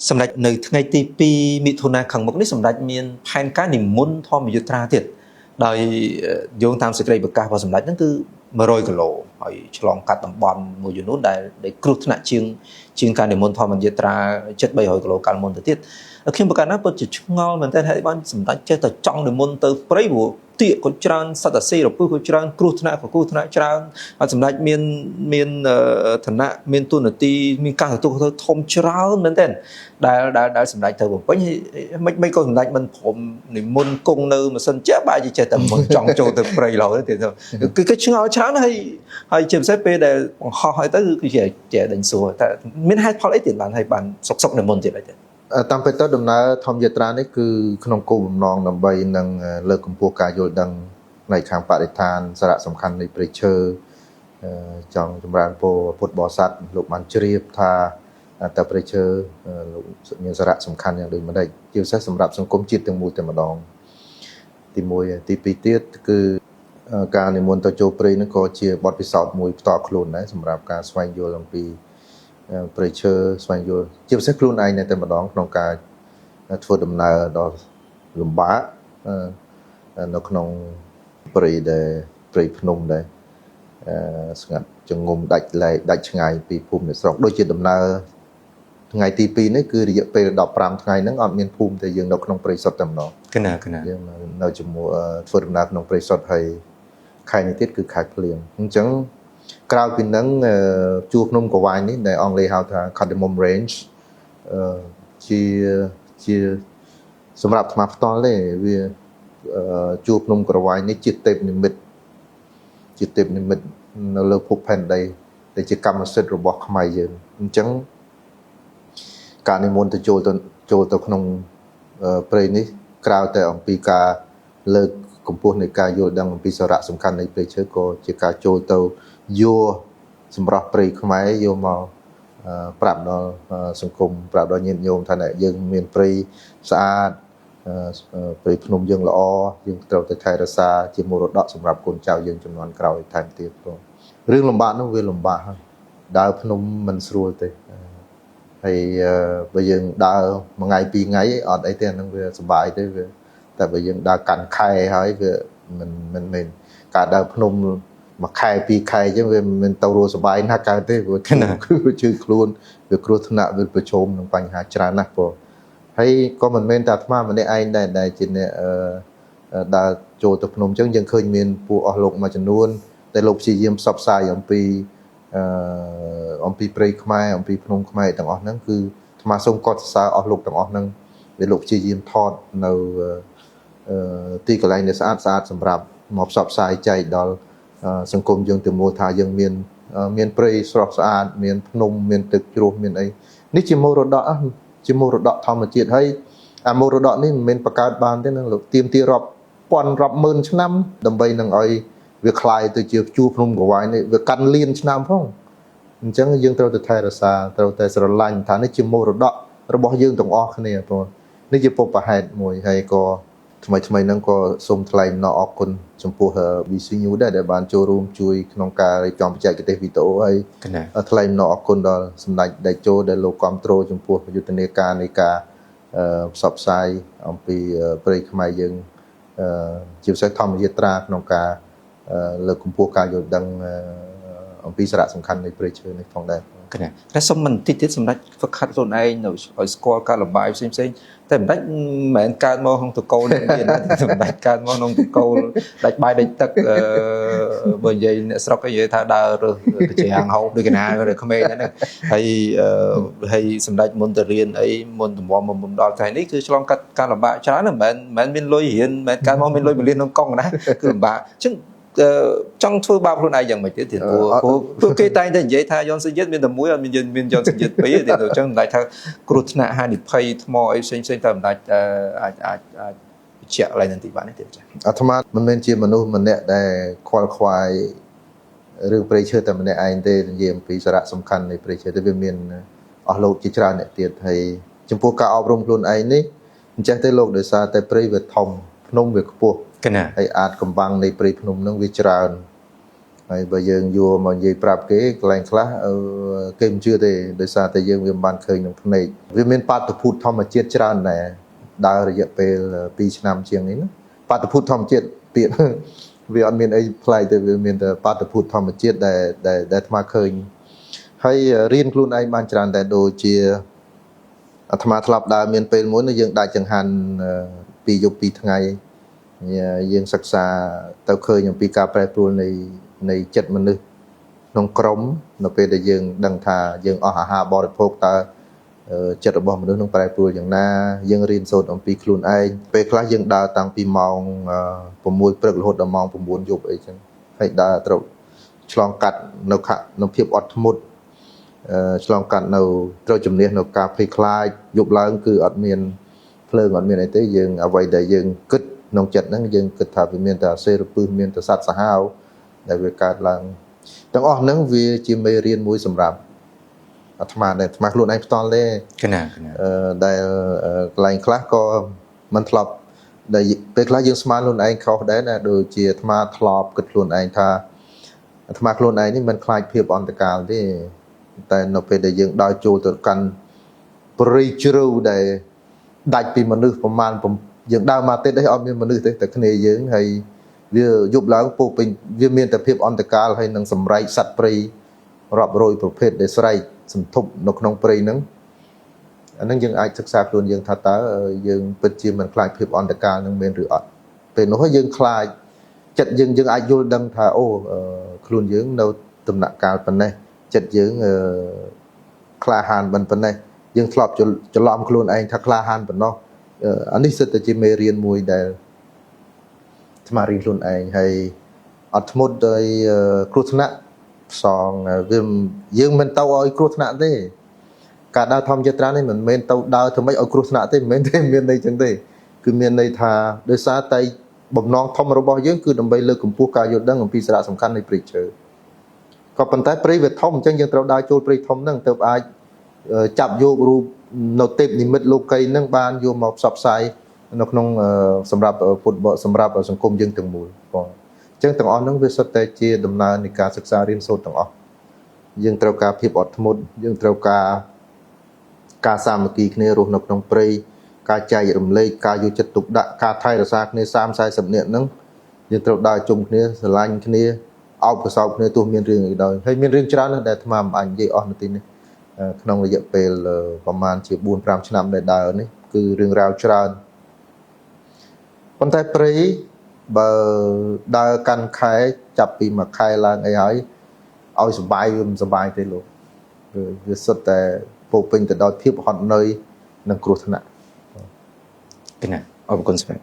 សម្រាប់នៅថ្ងៃទី2មិថុនាខាងមុខនេះសម្រាប់មានផែនការនិមន្តធម្មយុត្រាទៀតដោយយោងតាមសេចក្តីប្រកាសរបស់សម្ដេចហ្នឹងគឺ100គីឡូហើយឆ្លងកាត់តំបន់មួយចំនួនដែលគ្រោះថ្នាក់ជាងការនិមន្តធម្មយុត្រាជិត300គីឡូកាលមុនទៅទៀតខ្ញុំប្រកាសណាពិតជាឆ្ងល់មែនតើហើយបានសម្ដេចចេះតែចង់និមន្តទៅព្រៃព្រោះទាកក៏ច្រើនសត្វអាស៊ីរពឹសក៏ច្រើនគ្រោះថ្នាក់ច្រើនហើយសម្ដេចមានឋានៈមានទូនាទីមានការទទួលខុសត្រូវធំច្រើនមែនតើដែលសម្ដេចទៅបំពេញមិនក៏សម្ដេចមិនព្រមនិមន្តគង់នៅម៉ាស៊ីនជាបែរជាចេះតែមិនចង់ចូលទៅព្រៃរហូតទៀតគឺឆ្ងល់ច្រើនហើយជាពិសេសពេលដែលបង្ហោះហើយទៅគឺជាដេញសួរតែមានហេតុផលអីទៀតបានហើយបានសុកនិមន្តទៀតអីទៀតតាមពិតទៅដំណើរធម្មយាត្រានេះគឺក្នុងគោលបំណងដើម្បីនឹងលើកកម្ពស់ការយល់ដឹងផ្នែកខាងបរិស្ថានសារៈសំខាន់នៃព្រៃឈើចង់ចម្រើនពរពុទ្ធបរិស័ទលោកបានជ្រាបថាតើព្រៃឈើលោកមានសារៈសំខាន់យ៉ាងដូចម្តេចជាពិសេសសម្រាប់សង្គមជាតិទាំងមូលតែម្ដងទី1ទី2ទៀតគឺការនិមន្តទៅចូលព្រៃនេះក៏ជាបទពិសោធន៍មួយផ្ទាល់ខ្លួនដែរសម្រាប់ការស្វែងយល់អំពីព្រៃឈើស្វែងយល់ជាពិសេសខ្លួនឯងតែម្ដងក្នុងការធ្វើដំណើរដ៏លំបាកនៅក្នុងព្រៃភ្នំដែរស្ងាត់ចងំដាច់ឆ្ងាយពីភូមិនៃស្រុកដូចជាដំណើរថ្ងៃទី2នេះគឺរយៈពេល15ថ្ងៃហ្នឹងអត់មានភូមិតែយើងនៅក្នុងព្រៃសុទ្ធតែម្ដងគណាយើងនៅជាមួយធ្វើដំណើរក្នុងព្រៃសុទ្ធហើយខែនេះទៀតគឺខែភ្លៀងអញ្ចឹងក្រៅពីហ្នឹងជួរភ្នំកវាញនេះដែលអង់គ្លេសហៅថា Cardamom Range ជាសម្រាប់អាត្មាផ្ទាល់ទេវាជួរភ្នំក្រវាញនេះជាទេពនិមិត្តនៅលើភពផែនដីដែលជាកម្មសិទ្ធិរបស់ខ្មែរយើងអញ្ចឹងការនិមន្តទៅចូលទៅក្នុងព្រៃនេះក្រៅតែអំពីការលើកកម្ពស់នៃការយល់ដឹងអំពីសារៈសំខាន់នៃព្រៃឈើក៏ជាការចូលទៅយកសម្រាប់ព្រៃខ្មែរយកមកប្រាប់ដល់សង្គមប្រាប់ដល់ញាតិញោមថាយើងមានព្រៃស្អាតព្រៃភ្នំយើងល្អយើងត្រូវតែថែរក្សាជាមរតកសម្រាប់កូនចៅយើងជំនាន់ក្រោយថែមទៀតផងរឿងលំបាកនោះវាលំបាកហើយដើរភ្នំមិនស្រួលទេហើយបើយើងដើរមួយថ្ងៃពីរថ្ងៃអត់អីទេអានឹងវាសុបាយទេវាតែបើយើងដើរកាន់ខែហើយវាមិនមែនការដើរភ្នំមួយខែពីរខែអញ្ចឹងវាមិនទៅរស់សុបាយណាស់កើតទេព្រោះគឺជឿខ្លួនវាគ្រោះថ្នាក់វាប្រឈមនឹងបញ្ហាច្រើនណាស់ព្រោះហើយក៏មិនមែនតែអាត្មាម្នាក់ឯងដែលជាអ្នកដើរចូលទៅភ្នំអញ្ចឹងយើងឃើញមានពួកអស់លោកមួយចំនួនដែលលោកព្យាយាមផ្សព្វផ្សាយអំពីព្រៃខ្មែរអំពីភ្នំខ្មែរទាំងអស់ហ្នឹងគឺអាត្មាសូមកត់សរសើរអស់លោកទាំងអស់ហ្នឹងដែលលោកព្យាយាមថតនៅទីកន្លែងដែលស្អាតសម្រាប់មកផ្សព្វផ្សាយចែកដល់សង្គមយើងទៅមូលថាយើងមានព្រៃស្រស់ស្អាតមានភ្នំមានទឹកជ្រោះមានអីនេះជាមរតកធម្មជាតិហើយអាមរតកនេះមិនមែនបង្កើតបានទេនឹងលោកទៀមទារាប់ពាន់រាប់ម៉ឺនឆ្នាំដើម្បីនឹងឲ្យវាคล้ายទៅជាជួរភ្នំកវាយនេះវាកាន់លានឆ្នាំផងអញ្ចឹងយើងត្រូវតែថែរក្សាត្រូវតែស្រឡាញ់ថានេះជាមរតករបស់យើងទាំងអស់គ្នាព្រោះនេះជាពុព្វហេតុមួយហើយក៏ថ្មីហ្នឹងក៏សូមថ្លែងអំណរអគុណចំពោះ VC News ដែលបានចូលរួមជួយក្នុងការរៀបចំបច្ចេកទេសវីដេអូហើយថ្លែងអំណរអគុណដល់សម្ដេចតេជោដែលលោកគ្រប់គ្រងចំពោះយុទ្ធនាការនៃការផ្សព្វផ្សាយអំពីព្រៃខ្មែរយើងជាពិសេសធម្មយាត្រាក្នុងការលើកកម្ពស់ការយល់ដឹងអំពីសារៈសំខាន់នៃព្រៃឈើនេះផងដែរតែសុំមិនតិចទៀតសម្ដេចហ្វឹកហាត់ខ្លួនឯងនៅឲ្យស្គាល់ការលបាយផ្សេងតែមិនដាច់មិនមែនកើតមកក្នុងតកូលនេះទេណាសម្ដេចកើតមកក្នុងតកូលដាច់បាយដាច់ទឹកបើនិយាយអ្នកស្រុកគេនិយាយថាដើររើសជាហាងហោបដូចកណាក្មេងហ្នឹងហើយសម្ដេចមុនទៅរៀនអីមុនតំបំដល់ថ្ងៃនេះគឺឆ្លងកាត់ការលំបាកច្រើនមិនមែនមានលុយរៀនមិនមែនកើតមកមានលុយ1លានក្នុងកង់ណាគឺលំបាកអញ្ចឹងចង់ធ្វើបាបខ្លួនឯងយ៉ាងម៉េចទៀតព្រោះគេតែងតែនិយាយថាយន់សញ្ញិតមានតែមួយអត់មានយន់សញ្ញិតពីរទេអញ្ចឹងមិនដាច់ថាគ្រោះថ្នាក់ហានិភ័យថ្មអីផ្សេងតែមិនដាច់អាចបញ្ជាក់ឡើងនឹងទីបានទេចា៎អាត្មាមិនមែនជាមនុស្សម្នាក់ដែលខ្វល់ខ្វាយរឿងព្រៃឈើតែម្នាក់ឯងទេនិយាយអំពីសារៈសំខាន់នៃព្រៃឈើតែវាមានអស់លោកជាច្រើនអ្នកទៀតហើយចំពោះការអប់រំខ្លួនឯងនេះអញ្ចឹងទេលោកដោយសារតែព្រៃវាធំភ្នំវាខ្ពស់ហើយអាចកំបាំងនៃព្រៃភ្នំនឹងវាច្រើន ហើយបើយើងយកមកនិយាយប្រាប់គេកន្លែងខ្លះគេមិនជឿទេដោយសារតែយើងវាមិនបានឃើញនឹងភ្នែកវាមានបាតុភូតធម្មជាតិច្រើនដែរដើររយៈពេល2ឆ្នាំជាងនេះណាបាតុភូតធម្មជាតិពាក្យវាអត់មានអីប្លែកទេវាមានតែបាតុភូតធម្មជាតិដែលអាត្មាឃើញហើយរៀនខ្លួនឯងបានច្រើនតែដូចជាអាត្មាធ្លាប់ដើរមានពេលមួយនោះយើងដាច់ចង្ហាន់2យប់2ថ្ងៃយើងសិក្សាទៅឃើញអំពីការប្រែប្រួលនៃចិត្តមនុស្សក្នុងក្រុមនៅពេលដែលយើងដឹងថាយើងអស់អាហារបរិភោគតើចិត្តរបស់មនុស្សនឹងប្រែប្រួលយ៉ាងណាយើងរៀនសូត្រអំពីខ្លួនឯងពេលខ្លះយើងដើរតាំងពីម៉ោង6ព្រឹករហូតដល់ម៉ោង9យប់អីចឹងហើយដើរត្រូវឆ្លងកាត់នៅភាពអត់ធ្មត់ឆ្លងកាត់នៅត្រូវជំនះនៅការភ័យខ្លាចយប់ឡើងគឺអត់មានភ្លើងអត់មានអីទេយើងអ្វីដែលយើងគិតក្នុងចិត្តហ្នឹងយើងគិតថាវាមានតែអសេរពឹសមានតែសត្វសាហាវដែលវាកើតឡើងទាំងអស់ហ្នឹងវាជាមេរៀនមួយសម្រាប់អាត្មាដែលអាត្មាខ្លួនឯងផ្ទាល់ទេដែលកន្លែងខ្លះក៏មិនធ្លាប់ដែលពេលខ្លះយើងស្មានខ្លួនឯងខុសដែរណាដូចជាអាត្មាធ្លាប់គិតខ្លួនឯងថាអាត្មាខ្លួនឯងនេះមិនខ្លាចភាពអន្តកាលទេតែនៅពេលដែលយើងដើរចូលទៅកាន់ព្រៃជ្រៅដែលដាច់ពីមនុស្សប្រមាណយើងដើរមកទេអត់មានមនុស្សទេតែគ្នាយើងហើយវាយប់ឡើងពោពេញវាមានតែភាពអន្តកាលហើយនឹងសម្រែកសត្វព្រៃរាប់រយប្រភេទដែលស្រែកសន្ធប់នៅក្នុងព្រៃហ្នឹងអាហ្នឹងយើងអាចសិក្សាខ្លួនយើងថាតើយើងពិតជាមិនខ្លាចភាពអន្តកាលនឹងមានឬអត់ពេលនោះយើងខ្លាចចិត្តយើងអាចយល់ដឹងថាអូខ្លួនយើងនៅដំណាក់កាលប៉ុណ្ណេះចិត្តយើងក្លាហានប៉ុណ្ណេះយើងធ្លាប់ច្រឡំខ្លួនឯងថាក្លាហានប៉ុណ្ណោះអានេះសិតតែជាមេរៀនមួយដែលស្មារតីខ្លួនឯងហើយអត់ធ្មត់ដោយគ្រោះថ្នាក់ផ្សងវាយើងមិនទៅឲ្យគ្រោះថ្នាក់ទេការដើរធម្មយាត្រានេះមិនមែនទៅដើរធ្វើម៉េចឲ្យគ្រោះថ្នាក់ទេមិនមែនទេមានន័យចឹងទេគឺមានន័យថាដោយសារតែបំណងធំរបស់យើងគឺដើម្បីលើកកម្ពស់ការយល់ដឹងអំពីសារៈសំខាន់នៃព្រៃឈើក៏ប៉ុន្តែព្រៃវាធំអញ្ចឹងយើងត្រូវដើរចូលព្រៃធំហ្នឹងទៅអាចចាប់យករូបនៅទេពនិមិត្តលោកីហ្នឹងបានយកមកផ្សព្វផ្សាយនៅក្នុងសម្រាប់ពុទ្ធសម្រាប់សង្គមយើងទាំងមូលបងអញ្ចឹងទាំងអស់ហ្នឹងវាសុទ្ធតែជាដំណើរនៃការសិក្សារៀនសូត្រទាំងអស់យើងត្រូវការភាពអត់ធ្មត់យើងត្រូវការសាមគ្គីគ្នារស់នៅក្នុងព្រៃការចែករំលែកការយកចិត្តទុកដាក់ការថែរក្សាគ្នា30-40នាក់ហ្នឹងយើងត្រូវដើរជុំគ្នាស្រឡាញ់គ្នាអោបកសោបគ្នាទោះមានរឿងអីដោយហើយមានរឿងច្រើនណាស់ដែលអាត្មាមិនអាចនិយាយអស់នៅទីនេះក្នុងរយៈពេលប្រហែលជា 4-5 ឆ្នាំដែលដើរនេះគឺរឿងរ៉ាវច្រើនប៉ុន្តែព្រៃបើដើរកាន់ខែចាប់ពីមួយខែឡើងអីហើយឲ្យសុបាយវាមិនសុបាយទេលោកវាសុទ្ធតែពោពេញទៅដោយភាពហត់នឿយនិងគ្រោះថ្នាក់គណៈអរគុណស្មែ